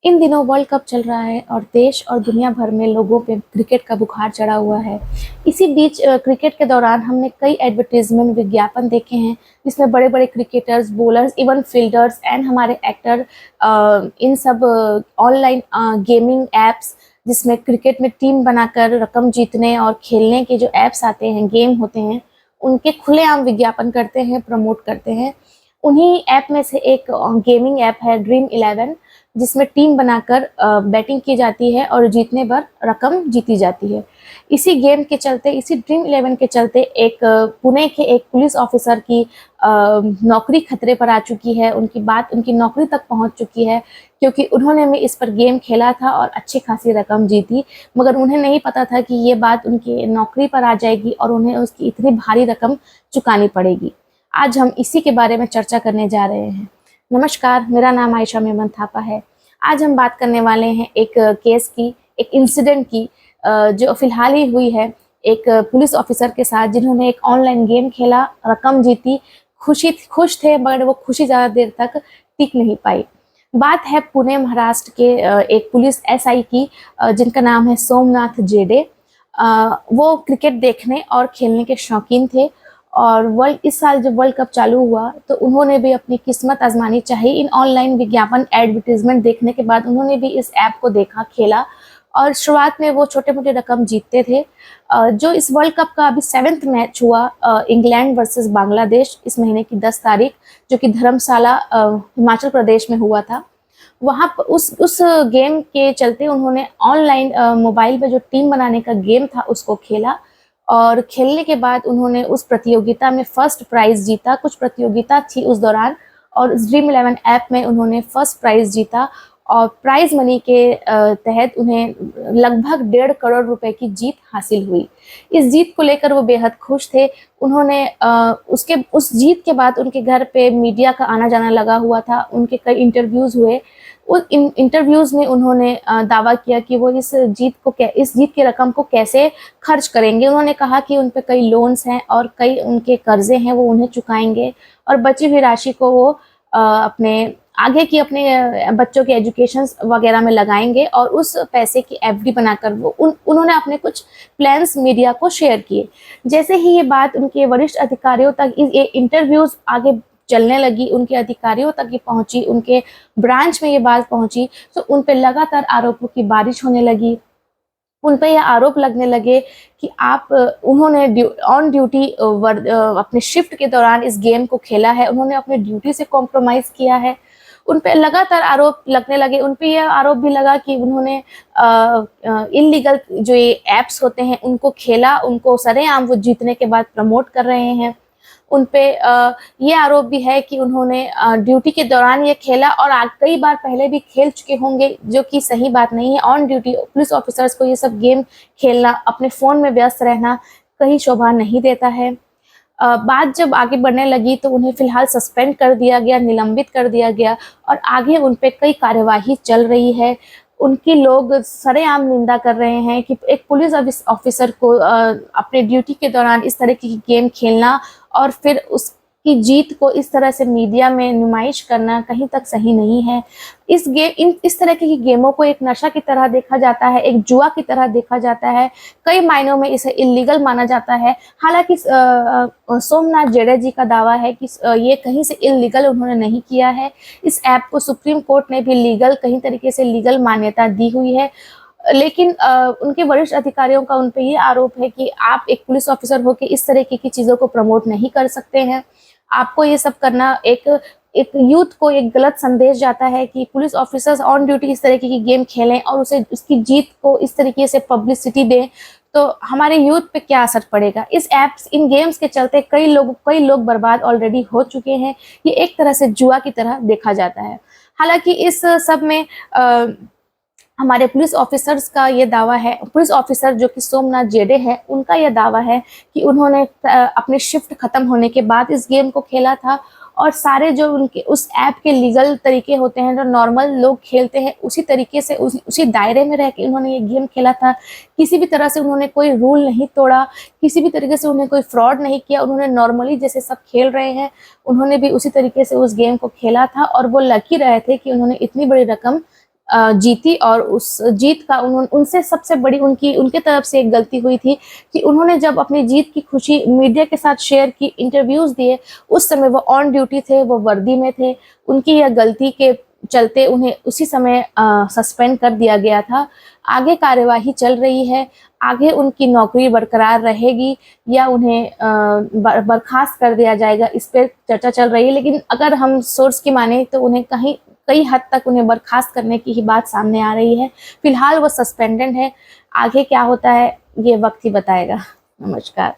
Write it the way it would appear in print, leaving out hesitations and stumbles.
इन दिनों world cup चल रहा है और देश और दुनिया भर में लोगों पे क्रिकेट का बुखार चढ़ा हुआ है। इसी बीच क्रिकेट के दौरान हमने कई एडवर्टाइजमेंट विज्ञापन देखे हैं, जिसमें बड़े-बड़े cricketers, bowlers, even fielders and हमारे एक्टर इन सब ऑनलाइन गेमिंग ऐप्स जिसमें क्रिकेट में टीम बनाकर रकम जीतने और खेलने के जो ऐप्स आते हैं, गेम होते हैं, उनके खुलेआम विज्ञापन करते हैं, प्रमोट करते हैं। उन्हीं ऐप में से एक गेमिंग ऐप है ड्रीम 11, जिसमें टीम बनाकर बैटिंग की जाती है और जीतने पर रकम जीती जाती है। इसी गेम के चलते, इसी ड्रीम 11 के चलते एक पुणे के एक पुलिस ऑफिसर की नौकरी खतरे पर आ चुकी है। उनकी बात उनकी नौकरी तक पहुंच चुकी है, क्योंकि उन्होंने भी इस पर गेम खेला था और अच्छी खासी रकम जीती, मगर उन्हें नहीं पता था कि ये बात उनकी नौकरी पर आ जाएगी और उन्हें उसकी इतनी भारी रकम चुकानी पड़ेगी। आज हम इसी के बारे में चर्चा करने जा रहे हैं। नमस्कार, मेरा नाम आयशा मेमन थापा है। आज हम बात करने वाले हैं एक केस की, एक इंसिडेंट की, जो फिलहाल ही हुई है एक पुलिस ऑफिसर के साथ, जिन्होंने एक ऑनलाइन गेम खेला, रकम जीती, खुश थे, मगर वो खुशी ज़्यादा देर तक टिक नहीं पाई। बात है पुणे महाराष्ट्र के एक पुलिस एसआई की, जिनका नाम है सोमनाथ जेडे। वो क्रिकेट देखने और खेलने के शौकीन थे और इस साल जब वर्ल्ड कप चालू हुआ तो उन्होंने भी अपनी किस्मत आजमानी चाहिए। इन ऑनलाइन विज्ञापन एडवर्टीजमेंट देखने के बाद उन्होंने भी इस ऐप को देखा, खेला और शुरुआत में वो छोटे-मोटे रकम जीतते थे। जो इस वर्ल्ड कप का अभी 7th मैच हुआ, इंग्लैंड वर्सेस बांग्लादेश, इस महीने की 10 तारीख, जो कि धर्मशाला हिमाचल प्रदेश में हुआ था। वहाँ प उस गेम के चलते उन्होंने ऑनलाइन मोबाइल पे जो टीम बनाने का गेम था उसको खेला और खेलने के बाद उन्होंने उस प्रतियोगिता में फर्स्ट प्राइज़ जीता। कुछ प्रतियोगिता थी उस दौरान और ड्रीम 11 ऐप में उन्होंने फर्स्ट प्राइज़ जीता और प्राइज़ मनी के तहत उन्हें लगभग 1.5 करोड़ रुपए की जीत हासिल हुई। इस जीत को लेकर वो बेहद खुश थे। उन्होंने उस जीत के बाद उनके घर पे मीडिया का आना-जाना लगा हुआ था। उनके कई इंटरव्यूज़ हुए। उन इंटरव्यूज़ में उन्होंने दावा किया कि वो इस जीत की रकम को कैसे खर्च करेंगे। उन्होंने कहा कि उन पे कई लोन्स हैं और कई उनके कर्ज़े हैं, वो उन्हें चुकाएँगे और बची हुई राशि को वो अपने बच्चों के एजुकेशंस वगैरह में लगाएँगे और उस पैसे की एफडी बनाकर वो उन्होंने अपने कुछ प्लान्स मीडिया को शेयर किए। जैसे ही ये बात उनके वरिष्ठ अधिकारियों तक, ये इंटरव्यूज़ आगे चलने लगी, उनके अधिकारियों तक ये पहुँची, उनके ब्रांच में ये बात पहुँची, तो उन पे लगातार आरोपों की बारिश होने लगी। उन पे ये आरोप लगने लगे कि उन्होंने ऑन ड्यूटी अपने शिफ्ट के दौरान इस गेम को खेला है, उन्होंने अपने ड्यूटी से कॉम्प्रोमाइज़ किया है। उन पे लगातार आरोप लगने लगे। उन पे ये आरोप भी लगा कि उन्होंने इल्लीगल जो ये ऐप्स होते हैं उनको खेला, उनको सरेआम वो जीतने के बाद प्रमोट कर रहे हैं। उन पे ये आरोप भी है कि उन्होंने ड्यूटी के दौरान ये खेला और कई बार पहले भी खेल चुके होंगे, जो कि सही बात नहीं है। ऑन ड्यूटी पुलिस ऑफिसर्स को ये सब गेम खेलना, अपने फ़ोन में व्यस्त रहना कहीं शोभा नहीं देता है। बात जब आगे बढ़ने लगी तो उन्हें फ़िलहाल सस्पेंड कर दिया गया, निलंबित कर दिया गया और आगे उन पे कई कार्यवाही चल रही है। उनकी लोग सरेआम निंदा कर रहे हैं कि एक पुलिस ऑफिसर को अपने ड्यूटी के दौरान इस तरह की गेम खेलना और फिर उसकी जीत को इस तरह से मीडिया में नुमाइश करना कहीं तक सही नहीं है। इस तरह की गेमों को एक नशा की तरह देखा जाता है, एक जुआ की तरह देखा जाता है। कई मायनों में इसे इल्लीगल माना जाता है। हालाँकि सोमनाथ जेडे जी का दावा है कि ये कहीं से इल्लीगल उन्होंने नहीं किया है। इस ऐप को सुप्रीम कोर्ट ने भी कहीं तरीके से लीगल मान्यता दी हुई है। लेकिन उनके वरिष्ठ अधिकारियों का उन पे ये आरोप है कि आप एक पुलिस ऑफिसर होके इस तरीके की चीज़ों को प्रमोट नहीं कर सकते हैं। आपको ये सब करना एक यूथ को एक गलत संदेश जाता है कि पुलिस ऑफिसर्स ऑन ड्यूटी इस तरीके की गेम खेलें और उसकी जीत को इस तरीके से पब्लिसिटी दें, तो हमारे यूथ पे क्या असर पड़ेगा। इन गेम्स के चलते कई लोग बर्बाद ऑलरेडी हो चुके हैं। ये एक तरह से जुआ की तरह देखा जाता है। हालाँकि इस सब में हमारे पुलिस ऑफिसर्स का ये दावा है, पुलिस ऑफिसर जो कि सोमनाथ जेडे है, उनका ये दावा है कि उन्होंने अपनी शिफ्ट खत्म होने के बाद इस गेम को खेला था और सारे जो उनके उस ऐप के लीगल तरीके होते हैं, जो नॉर्मल लोग खेलते हैं, उसी तरीके से उसी दायरे में रह के उन्होंने ये गेम खेला था। किसी भी तरह से उन्होंने कोई रूल नहीं तोड़ा, किसी भी तरीके से उन्होंने कोई फ्रॉड नहीं किया। उन्होंने नॉर्मली जैसे सब खेल रहे हैं, उन्होंने भी उसी तरीके से उस गेम को खेला था और वो लकी रहे थे कि उन्होंने इतनी बड़ी रकम जीती, और उस जीत का उनसे सबसे बड़ी उनके तरफ से एक गलती हुई थी कि उन्होंने जब अपनी जीत की खुशी मीडिया के साथ शेयर की, इंटरव्यूज दिए, उस समय वो ऑन ड्यूटी थे, वो वर्दी में थे। उनकी यह गलती के चलते उन्हें उसी समय सस्पेंड कर दिया गया था। आगे कार्यवाही चल रही है, आगे उनकी नौकरी बरकरार रहेगी या उन्हें बर्खास्त कर दिया जाएगा, इस पर चर्चा चल रही है। लेकिन अगर हम सोर्स की माने तो उन्हें कई हद तक उन्हें बर्खास्त करने की ही बात सामने आ रही है। फिलहाल वो सस्पेंडेड है, आगे क्या होता है ये वक्त ही बताएगा। नमस्कार।